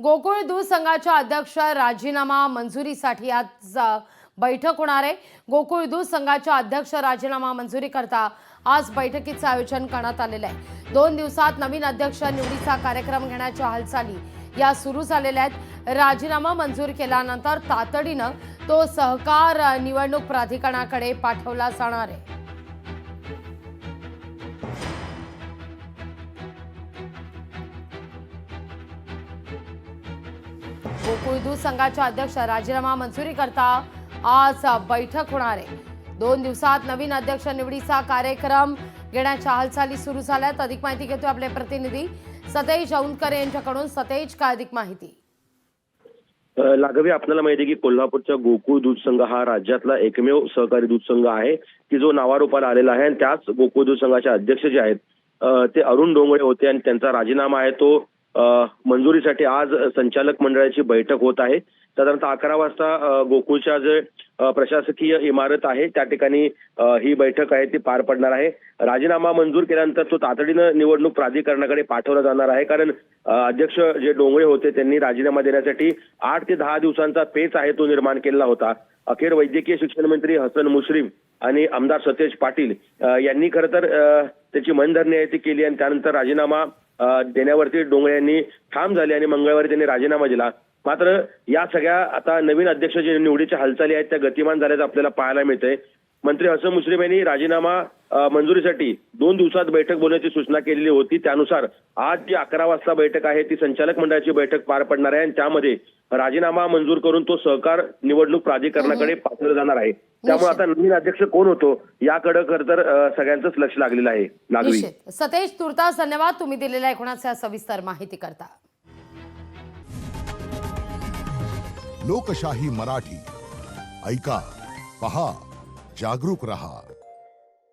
गोकुळ दूध संघाच्या अध्यक्ष राजीनामा मंजुरीसाठी आज बैठक होणार आहे। गोकुळ दूध संघाच्या अध्यक्ष राजीनामा मंजुरी करता आज बैठकीचे आयोजन करण्यात आलेले आहे। 2 दिवसात नवीन अध्यक्ष निवडीचा कार्यक्रम घेण्याच्या हालचाली या सुरू झालेल्या आहेत। राजीनामा मंजूर केल्यानंतर तातडीने तो सहकार निवडणूक प्राधिकरणाकडे पाठवला जाणार आहे। गोकुळ दूध संघाच्या अध्यक्ष राजीनामा मंजुरी करता आज बैठक होणार आहे। 2 दिवसात नवीन अध्यक्ष निवडीचा कार्यक्रम घेण्याच्या हालचाली सुरू झाल्यात। अधिक माहिती घेतो आपले प्रतिनिधी सतेज औंधकर यांच्याकडून। सतेज, काय अधिक माहिती? लागवी आपल्याला माहिती आहे की कोल्हापूरचा गोकुळ दूध संघ हा राज्यातला एकमेव सहकारी दूध संघ आहे की जो नावारूपाला आलेला आहे। आणि त्याच गोकुळ दूध संघाचे अध्यक्ष जे आहेत ते अरुण डोंगरे होते आणि त्यांचा राजीनामा आहे तो मंजुरीसाठी आज संचालक मंडळाची बैठक होत आहे। साधारणतः 11 वाजता गोकुळच्या जे प्रशासकीय इमारत आहे त्या ठिकाणी ही बैठक आहे ती पार पडणार आहे। राजीनामा मंजूर केल्यानंतर तो तातडीने निवडणूक प्राधिकरणाकडे पाठवला जाणार आहे, कारण अध्यक्ष जे डोंगरे होते त्यांनी राजीनामा देण्यासाठी 8 ते 10 दिवसांचा पेच आहे तो निर्माण केला होता। अखेर वैद्यकीय शिक्षण मंत्री हसन मुश्रीफ आणि आमदार सतेज पाटील यांनी खरं तर त्याची मनधरणी आहे ती केली आणि त्यानंतर राजीनामा देण्यावरती डोंगरे यांनी ठाम झाले आणि मंगळवारी त्यांनी राजीनामा दिला। मात्र या सगळ्या आता नवीन अध्यक्ष जे निवडीच्या हालचाली आहेत त्या गतिमान झाल्याचं आपल्याला पाहायला मिळतंय। मंत्री हसन मुश्रीफ यांनी राजीनामा मंजुरीसाठी 2 दिवसात बैठक बोलण्याची सूचना केलेली होती। त्यानुसार आज जी 11 वाजता बैठक आहे ती संचालक मंडळाची बैठक पार पडणार आहे आणि त्यामध्ये राजीनामा मंजूर करून तो सहकार निवडणूक प्राधिकरणाकडे पाठवला जाणार आहे। त्यामुळे आता नवीन अध्यक्ष कोण होतो याकडे खरं तर सगळ्यांचंच लक्ष लागलेलं आहे। लागवी सतेज, तुर्तास धन्यवाद तुम्ही दिलेल्या एकूणच सविस्तर माहिती करता। लोकशाही मराठी ऐका, पहा, जागरूक रहा।